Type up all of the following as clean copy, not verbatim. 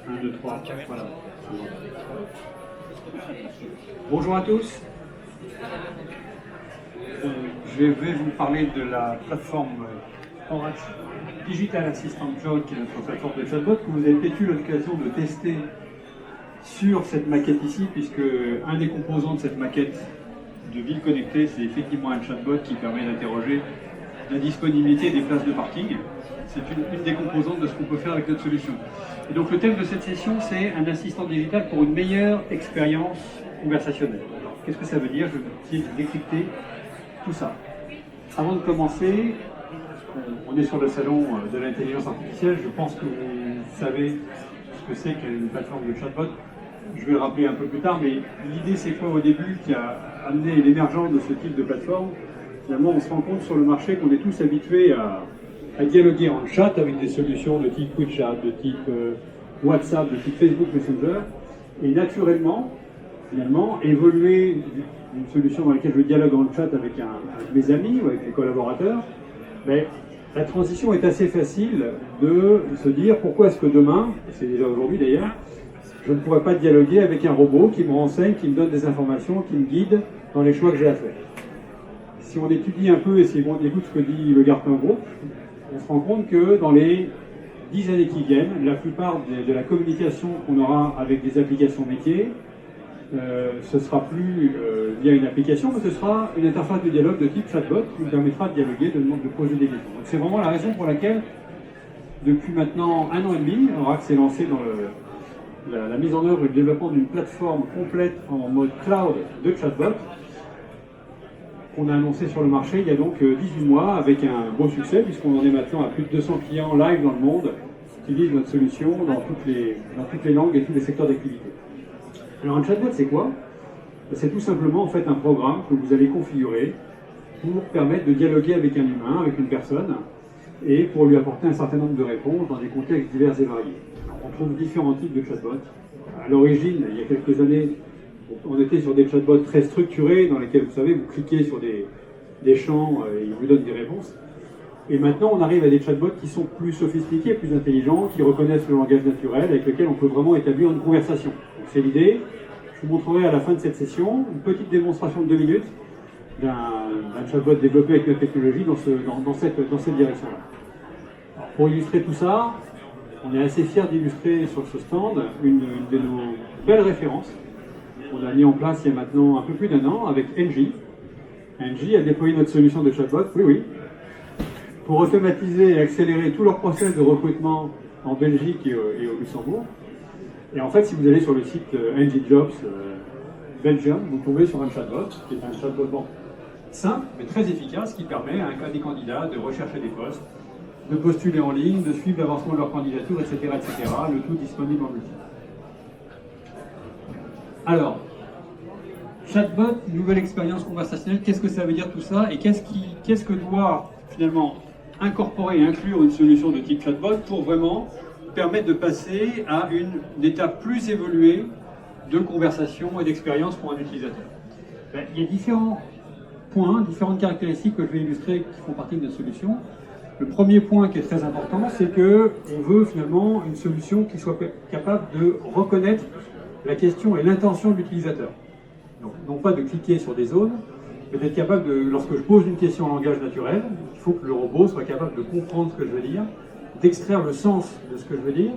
1, 2, 3, voilà. Bonjour à tous. Je vais vous parler de la plateforme Orange Digital Assistant Job, qui est notre plateforme de chatbot, que vous avez peut-être eu l'occasion de tester sur cette maquette ici, puisque un des composants de cette maquette de ville connectée, c'est effectivement un chatbot qui permet d'interroger la disponibilité des places de parking. C'est une des composantes de ce qu'on peut faire avec notre solution. Et donc le thème de cette session, c'est un assistant digital pour une meilleure expérience conversationnelle. Qu'est-ce que ça veut dire? Je vais essayer de décrypter tout ça. Avant de commencer, on est sur le salon de l'intelligence artificielle. Je pense que vous savez ce que c'est qu'une plateforme de chatbot. Je vais le rappeler un peu plus tard, mais l'idée c'est quoi au début qui a amené l'émergence de ce type de plateforme? Finalement, on se rend compte sur le marché qu'on est tous habitués à dialoguer en chat avec des solutions de type WeChat, de type WhatsApp, de type Facebook Messenger, et naturellement, finalement, évoluer d'une solution dans laquelle je dialogue en chat avec mes amis ou avec mes collaborateurs, mais la transition est assez facile de se dire pourquoi est-ce que demain, et c'est déjà aujourd'hui d'ailleurs, je ne pourrais pas dialoguer avec un robot qui me renseigne, qui me donne des informations, qui me guide dans les choix que j'ai à faire. Si on étudie un peu et si on écoute ce que dit le Gartner Group, on se rend compte que dans les 10 années qui viennent, la plupart de la communication qu'on aura avec des applications métiers, ce ne sera plus via une application, mais ce sera une interface de dialogue de type chatbot qui nous permettra de dialoguer, de poser des questions. Donc c'est vraiment la raison pour laquelle, depuis maintenant 1 an et demi, Oracle s'est lancé dans la mise en œuvre et le développement d'une plateforme complète en mode cloud de chatbot, qu'on a annoncé sur le marché il y a donc 18 mois avec un beau succès, puisqu'on en est maintenant à plus de 200 clients live dans le monde qui utilisent notre solution dans toutes les langues et tous les secteurs d'activité. Alors un chatbot, c'est quoi? C'est tout simplement en fait un programme que vous allez configurer pour permettre de dialoguer avec un humain, avec une personne, et pour lui apporter un certain nombre de réponses dans des contextes divers et variés. Alors, on trouve différents types de chatbots. À l'origine, il y a quelques années, on était sur des chatbots très structurés dans lesquels, vous savez, vous cliquez sur des champs et ils vous donnent des réponses. Et maintenant, on arrive à des chatbots qui sont plus sophistiqués, plus intelligents, qui reconnaissent le langage naturel, avec lequel on peut vraiment établir une conversation. Donc c'est l'idée. Je vous montrerai à la fin de cette session une petite démonstration de 2 minutes d'un chatbot développé avec notre technologie dans cette direction-là. Pour illustrer tout ça, on est assez fiers d'illustrer sur ce stand une de nos belles références. On a mis en place il y a maintenant un peu plus d'1 an avec Engie. Engie a déployé notre solution de chatbot, oui, pour automatiser et accélérer tout leur process de recrutement en Belgique et au Luxembourg. Et en fait, si vous allez sur le site Engie Jobs Belgium, vous tombez sur un chatbot, qui est un chatbot simple, mais très efficace, qui permet à des candidats de rechercher des postes, de postuler en ligne, de suivre l'avancement de leur candidature, etc., le tout disponible en multi. Alors, chatbot, nouvelle expérience conversationnelle, qu'est-ce que ça veut dire tout ça? Et qu'est-ce que doit finalement incorporer et inclure une solution de type chatbot pour vraiment permettre de passer à une étape plus évoluée de conversation et d'expérience pour un utilisateur? Il y a différents points, différentes caractéristiques que je vais illustrer qui font partie de notre solution. Le premier point qui est très important, c'est qu'on veut finalement une solution qui soit capable de reconnaître la question et l'intention de l'utilisateur. Donc, non pas de cliquer sur des zones, mais d'être capable de, lorsque je pose une question en langage naturel, il faut que le robot soit capable de comprendre ce que je veux dire, d'extraire le sens de ce que je veux dire,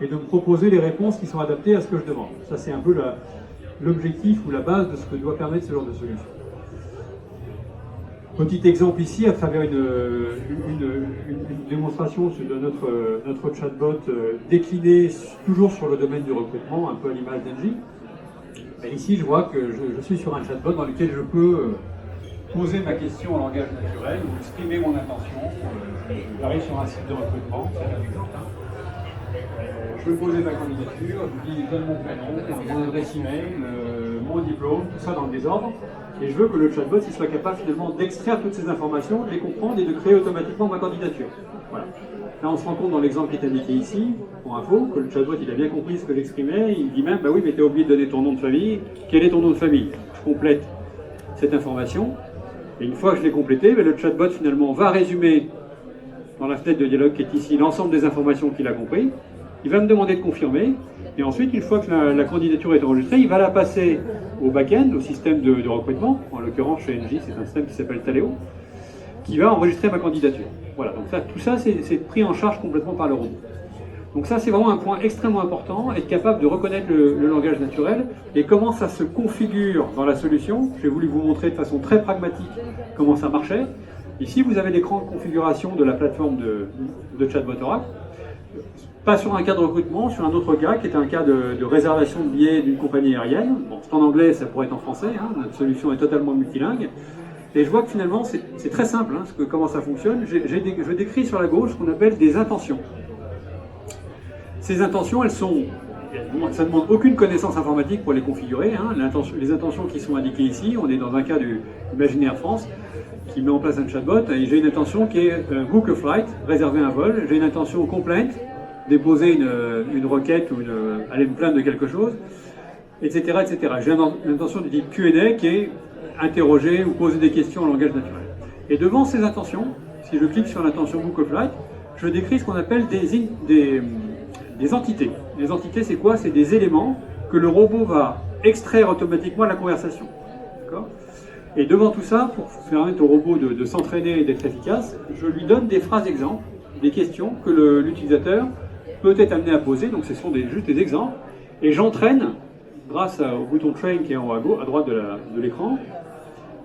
et de me proposer les réponses qui sont adaptées à ce que je demande. Ça, c'est un peu l'objectif ou la base de ce que doit permettre ce genre de solution. Petit exemple ici, à travers une démonstration de notre chatbot décliné toujours sur le domaine du recrutement, un peu à l'image d'Engie. Ici, je vois que je suis sur un chatbot dans lequel je peux poser ma question en langage naturel ou exprimer mon intention. J'arrive sur un site de recrutement, c'est un exemple. Je peux poser ma candidature, je dis donne mon prénom, mon adresse email, mon diplôme, tout ça dans le désordre. Et je veux que le chatbot il soit capable finalement d'extraire toutes ces informations, de les comprendre et de créer automatiquement ma candidature. Voilà. Là, on se rend compte dans l'exemple qui est indiqué ici, pour info, que le chatbot il a bien compris ce que j'exprimais. Il dit même, bah oui, mais tu as oublié de donner ton nom de famille. Quel est ton nom de famille? Je complète cette information. Et une fois que je l'ai complété, le chatbot finalement va résumer dans la fenêtre de dialogue qui est ici l'ensemble des informations qu'il a compris. il va me demander de confirmer, et ensuite, une fois que la candidature est enregistrée, il va la passer au back-end, au système de recrutement, en l'occurrence chez Engie, c'est un système qui s'appelle Taleo, qui va enregistrer ma candidature. Voilà, donc ça, tout ça, c'est pris en charge complètement par le robot. Donc ça, c'est vraiment un point extrêmement important, être capable de reconnaître le langage naturel et comment ça se configure dans la solution. J'ai voulu vous montrer de façon très pragmatique comment ça marchait. Ici, vous avez l'écran de configuration de la plateforme de Chatbot Oracle. Pas sur un cas de recrutement, sur un autre cas qui est un cas de réservation de billets d'une compagnie aérienne. Bon, c'est en anglais, ça pourrait être en français, hein, notre solution est totalement multilingue. Et je vois que finalement, c'est très simple, hein, comment ça fonctionne. Je décris sur la gauche ce qu'on appelle des intentions. Ces intentions, ça ne demande aucune connaissance informatique pour les configurer. Hein. Les intentions qui sont indiquées ici, on est dans un cas du Imaginaire France, qui met en place un chatbot, et j'ai une intention qui est book a flight, réserver un vol. J'ai une intention complaint, déposer une requête ou aller me plaindre de quelque chose, etc. etc. J'ai une intention du type Q&A qui est interroger ou poser des questions en langage naturel. Et devant ces intentions, si je clique sur l'intention book a flight, je décris ce qu'on appelle des entités. Les entités, c'est quoi? C'est des éléments que le robot va extraire automatiquement de la conversation. D'accord? Et devant tout ça, pour permettre au robot de s'entraîner et d'être efficace, je lui donne des phrases exemples, des questions que l'utilisateur peut être amené à poser. Donc ce sont juste des exemples. Et j'entraîne, grâce au bouton Train qui est en haut à droite de l'écran,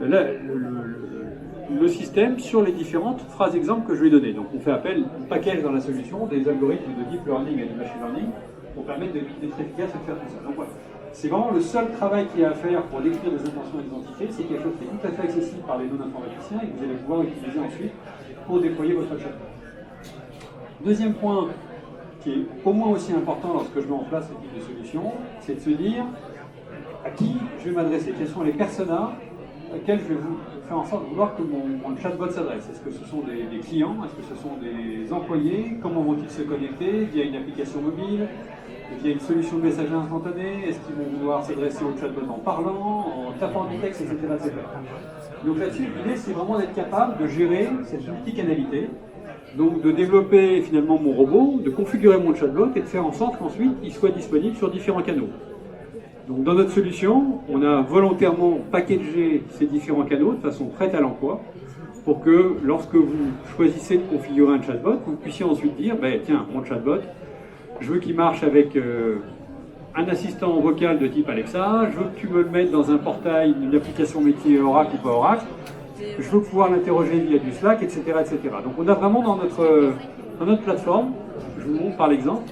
le système sur les différentes phrases exemples que je lui ai données. Donc on fait appel, on package dans la solution des algorithmes de deep learning et de machine learning pour permettre d'être efficace et de faire tout ça. Donc voilà. C'est vraiment le seul travail qu'il y a à faire pour décrire des intentions et des entités. C'est quelque chose qui est tout à fait accessible par les non-informaticiens et que vous allez pouvoir utiliser ensuite pour déployer votre chatbot. Deuxième point qui est au moins aussi important lorsque je mets en place ce type de solution, c'est de se dire à qui je vais m'adresser, quels sont les personas auxquels je vais faire en sorte de vouloir que mon chatbot s'adresse. Est-ce que ce sont des clients? Est-ce que ce sont des employés? Comment vont-ils se connecter? Via une application mobile? Via une solution de messagerie instantanée? Est-ce qu'ils vont vouloir s'adresser au chatbot en parlant, en tapant du texte, etc. etc. Donc là-dessus, l'idée, c'est vraiment d'être capable de gérer cette multicanalité, donc de développer finalement mon robot, de configurer mon chatbot et de faire en sorte qu'ensuite, il soit disponible sur différents canaux. Donc dans notre solution, on a volontairement packagé ces différents canaux de façon prête à l'emploi pour que lorsque vous choisissez de configurer un chatbot, vous puissiez ensuite dire, tiens, mon chatbot, je veux qu'il marche avec un assistant vocal de type Alexa, je veux que tu me le mettes dans un portail d'une application métier Oracle ou pas Oracle, je veux pouvoir l'interroger via du Slack, etc., etc. Donc on a vraiment dans notre plateforme, je vous montre par l'exemple,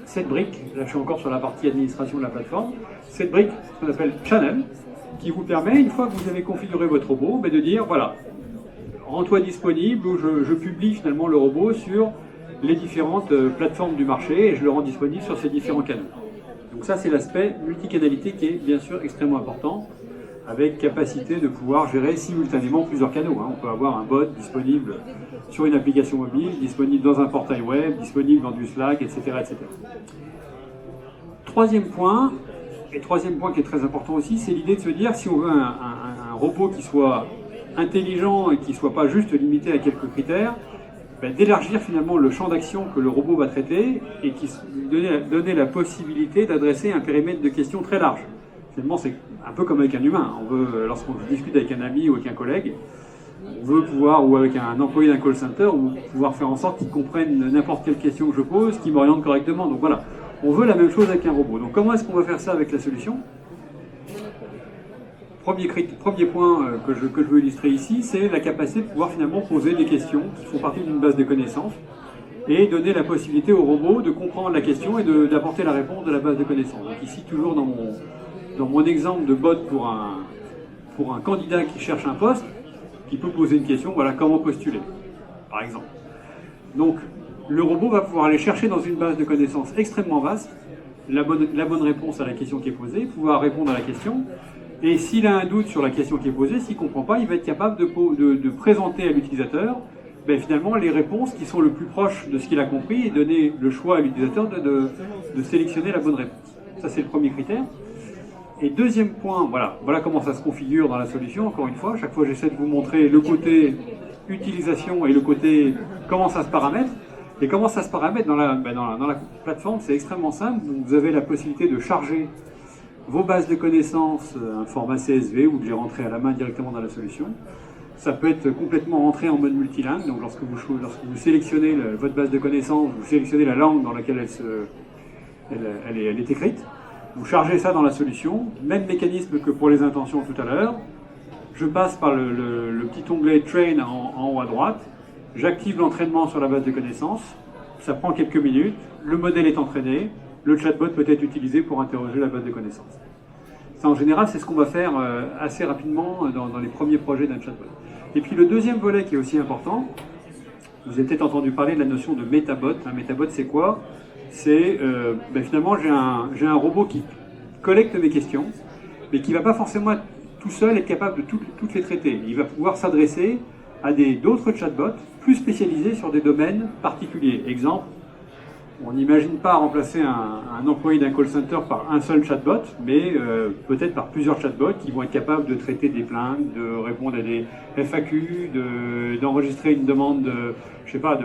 cette brique, là je suis encore sur la partie administration de la plateforme, cette brique qu'on appelle Channel, qui vous permet, une fois que vous avez configuré votre robot, de dire, voilà, rends-toi disponible, ou je publie finalement le robot sur les différentes plateformes du marché, et je le rends disponible sur ces différents canaux. Donc ça c'est l'aspect multicanalité qui est bien sûr extrêmement important, avec capacité de pouvoir gérer simultanément plusieurs canaux. On peut avoir un bot disponible sur une application mobile, disponible dans un portail web, disponible dans du Slack, etc. etc. Troisième point qui est très important aussi, c'est l'idée de se dire, si on veut un robot qui soit intelligent et qui ne soit pas juste limité à quelques critères, d'élargir finalement le champ d'action que le robot va traiter et qui donner la possibilité d'adresser un périmètre de questions très large. Finalement, c'est un peu comme avec un humain. Lorsqu'on discute avec un ami ou avec un collègue, on veut pouvoir, ou avec un employé d'un call center, ou pouvoir faire en sorte qu'il comprenne n'importe quelle question que je pose, qu'il m'oriente correctement. Donc voilà, on veut la même chose avec un robot. Donc comment est-ce qu'on va faire ça avec la solution? Premier point que je veux illustrer ici, c'est la capacité de pouvoir finalement poser des questions qui font partie d'une base de connaissances et donner la possibilité au robot de comprendre la question et d'apporter la réponse de la base de connaissances. Donc ici, toujours dans mon exemple de bot pour un candidat qui cherche un poste, qui peut poser une question, voilà, comment postuler, par exemple. Donc, le robot va pouvoir aller chercher dans une base de connaissances extrêmement vaste la bonne réponse à la question qui est posée, pouvoir répondre à la question, et s'il a un doute sur la question qui est posée, s'il ne comprend pas, il va être capable de présenter à l'utilisateur finalement les réponses qui sont le plus proches de ce qu'il a compris et donner le choix à l'utilisateur de sélectionner la bonne réponse. Ça, c'est le premier critère. Et deuxième point, voilà comment ça se configure dans la solution. Encore une fois, chaque fois j'essaie de vous montrer le côté utilisation et le côté comment ça se paramètre. Et comment ça se paramètre dans la plateforme? C'est extrêmement simple. Vous avez la possibilité de charger vos bases de connaissances, un format CSV, ou de les rentrer à la main directement dans la solution. Ça peut être complètement rentré en mode multilingue. Donc lorsque vous sélectionnez votre base de connaissances, vous sélectionnez la langue dans laquelle elle est écrite. Vous chargez ça dans la solution. Même mécanisme que pour les intentions tout à l'heure. Je passe par le petit onglet Train en haut à droite. J'active l'entraînement sur la base de connaissances. Ça prend quelques minutes. Le modèle est entraîné. Le chatbot peut être utilisé pour interroger la base de connaissances. Ça, en général, c'est ce qu'on va faire assez rapidement dans les premiers projets d'un chatbot. Et puis le deuxième volet qui est aussi important, vous avez peut-être entendu parler de la notion de métabot. Un métabot, c'est quoi? C'est finalement, j'ai un robot qui collecte mes questions, mais qui ne va pas forcément être tout seul être capable de toutes les traiter. Il va pouvoir s'adresser à d'autres chatbots plus spécialisés sur des domaines particuliers. Exemple, on n'imagine pas remplacer un employé d'un call center par un seul chatbot, mais peut-être par plusieurs chatbots qui vont être capables de traiter des plaintes, de répondre à des FAQ, d'enregistrer une demande de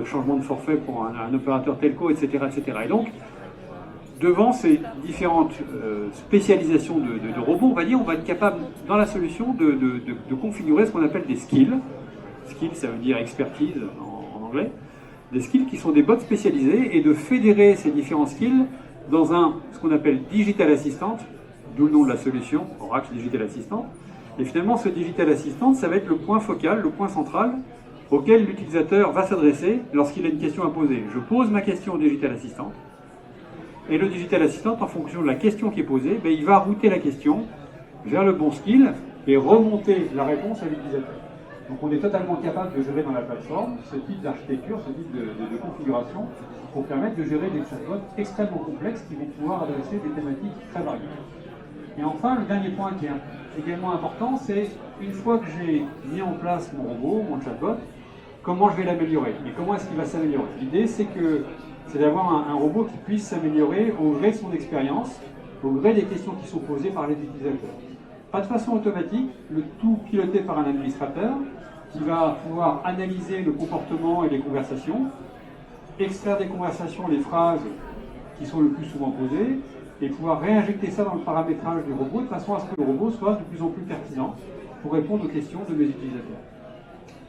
changement de forfait pour un opérateur telco, etc., etc. Et donc, devant ces différentes spécialisations de robots, on va être capable, dans la solution, de configurer ce qu'on appelle des skills. Skills, ça veut dire expertise en anglais. Des skills qui sont des bots spécialisés et de fédérer ces différents skills dans ce qu'on appelle Digital Assistant, d'où le nom de la solution, Oracle Digital Assistant. Et finalement, ce Digital Assistant, ça va être le point focal, le point central auquel l'utilisateur va s'adresser lorsqu'il a une question à poser. Je pose ma question au Digital Assistant. Et le Digital Assistant, en fonction de la question qui est posée, il va router la question vers le bon skill et remonter la réponse à l'utilisateur. Donc on est totalement capable de gérer dans la plateforme ce type d'architecture, ce type de configuration pour permettre de gérer des chatbots extrêmement complexes qui vont pouvoir adresser des thématiques très variées. Et enfin, le dernier point qui est également important, c'est une fois que j'ai mis en place mon robot, mon chatbot, comment je vais l'améliorer et comment est-ce qu'il va s'améliorer. L'idée, c'est d'avoir un robot qui puisse s'améliorer au gré de son expérience, au gré des questions qui sont posées par les utilisateurs. Pas de façon automatique, le tout piloté par un administrateur qui va pouvoir analyser le comportement et les conversations, extraire des conversations les phrases qui sont le plus souvent posées et pouvoir réinjecter ça dans le paramétrage du robot de façon à ce que le robot soit de plus en plus pertinent pour répondre aux questions de mes utilisateurs.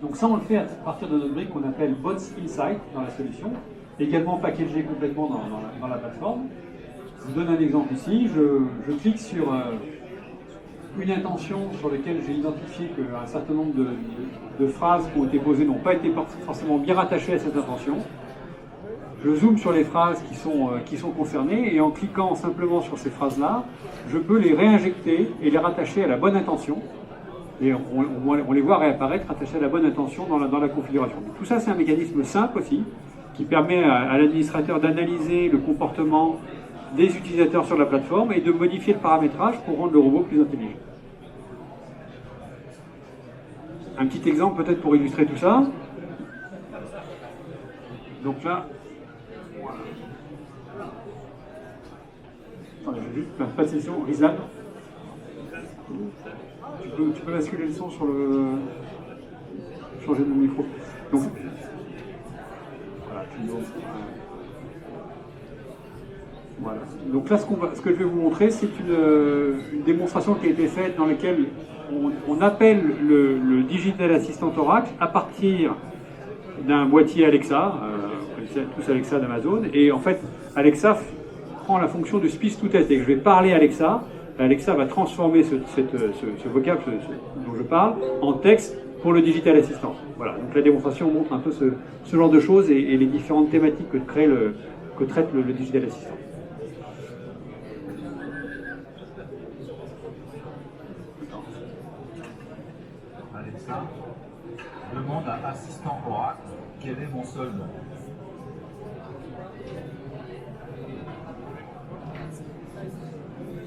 Donc ça, on le fait à partir de notre brique qu'on appelle Bots Insight dans la solution, également packagé complètement dans la plateforme. Je vous donne un exemple ici. Je clique sur une intention sur laquelle j'ai identifié qu'un certain nombre de phrases qui ont été posées n'ont pas été forcément bien rattachées à cette intention. Je zoome sur les phrases qui sont concernées et en cliquant simplement sur ces phrases-là, je peux les réinjecter et les rattacher à la bonne intention. Et on les voit réapparaître rattachés à la bonne intention dans la configuration. Donc, tout ça, c'est un mécanisme simple aussi qui permet à l'administrateur d'analyser le comportement des utilisateurs sur la plateforme et de modifier le paramétrage pour rendre le robot plus intelligent. Un petit exemple peut-être pour illustrer tout ça. Donc là, voilà. Attendez, j'ai juste pas de session. Rizal, tu peux basculer le son sur le... changer de mon micro. Donc, voilà. Donc là, ce que je vais vous montrer, c'est une démonstration qui a été faite dans laquelle on appelle le Digital Assistant Oracle à partir d'un boîtier Alexa, vous connaissez tous Alexa d'Amazon, et en fait, Alexa prend la fonction de speech to text, et que je vais parler à Alexa, Alexa va transformer ce vocable dont je parle en texte pour le Digital Assistant. Voilà, donc la démonstration montre un peu ce genre de choses et les différentes thématiques que traite le Digital Assistant. Alexa, demande à Assistant Oracle quel est mon solde.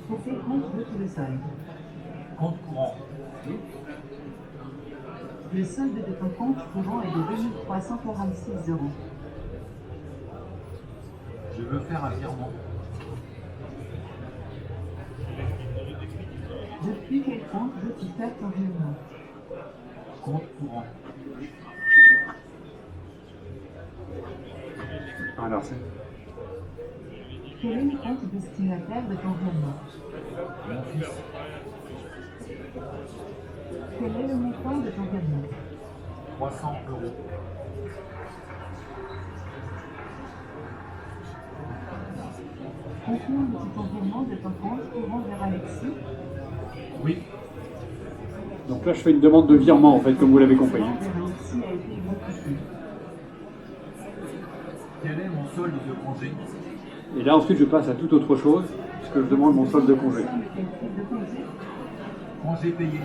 Tapez compte de le solde. Compte courant. Le solde de ton compte courant est de 2346 €. Je veux faire un virement. Depuis quel compte veux-tu faire ton virement? Compte courant. Alors, c'est... Quel est le compte destinataire de ton virement? Mon fils. Quel est le montant de ton virement? 300 euros. Confirme-t-il ton virement de ton compte courant vers Alexis? Oui. Donc là, je fais une demande de virement, en fait, comme vous l'avez compris. Le virement vers Alexis a été exécuté. Quel est mon solde de congé? Et là, ensuite, je passe à toute autre chose, puisque je demande mon solde de congé. Confirme quel type de congé? Congé payé.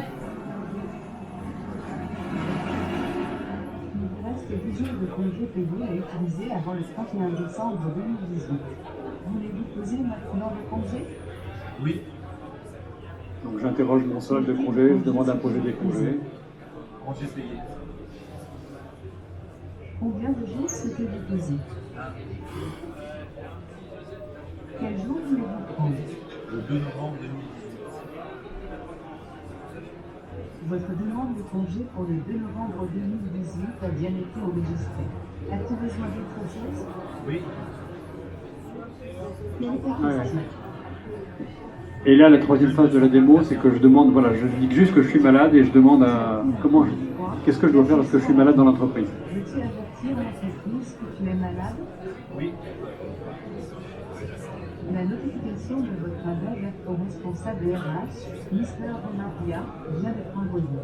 Il vous reste 10 jours de congé payés à utiliser avant le 31 décembre 2018. Voulez-vous poser maintenant le congé? Oui. Donc j'interroge mon solde de congé, je demande un projet des congés. Congé payé. Combien de jours souhaitez-vous poser? Quel jour voulez-vous prendre? Le 2 novembre 2018. Votre demande de congé pour le 2 novembre 2018 a bien été enregistrée. As-tu besoin d'autre chose? Oui. Quelle est ta Ouais. question? Et là, la troisième phase de la démo, c'est que je demande, voilà, je dis juste que je suis malade et je demande à qu'est-ce que je dois faire lorsque je suis malade dans l'entreprise. Veux-tu avertir l'entreprise que tu es malade? Oui. La notification de votre arrêt vers ton responsable RH, Mr. Romaria, vient d'être envoyée.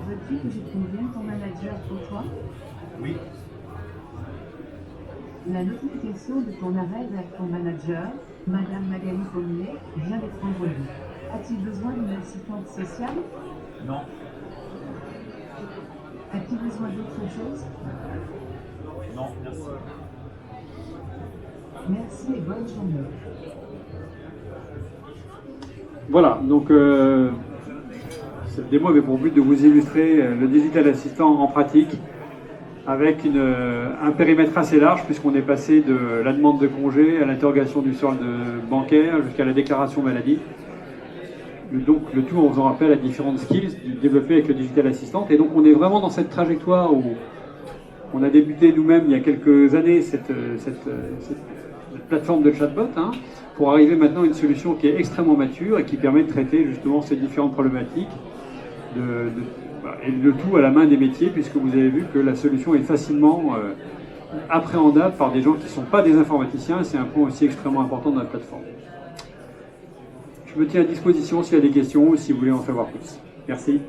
Veux-tu que je prévienne ton manager pour toi? Oui. La notification de ton arrêt vers ton manager, Madame Magali Pommier, vient d'être envoyée. As-tu besoin d'une assistante sociale? Non. As-tu besoin d'autre chose? Non, merci. Merci et bonne journée. Voilà, donc cette démo avait pour but de vous illustrer le Digital Assistant en pratique avec un périmètre assez large puisqu'on est passé de la demande de congé à l'interrogation du solde bancaire jusqu'à la déclaration maladie. Donc le tout en faisant appel à différentes skills développées avec le Digital Assistant. Et donc on est vraiment dans cette trajectoire où on a débuté nous-mêmes il y a quelques années cette plateforme de chatbot pour arriver maintenant à une solution qui est extrêmement mature et qui permet de traiter justement ces différentes problématiques et le tout à la main des métiers puisque vous avez vu que la solution est facilement appréhendable par des gens qui ne sont pas des informaticiens et c'est un point aussi extrêmement important de la plateforme. Je me tiens à disposition s'il y a des questions ou si vous voulez en savoir plus. Merci.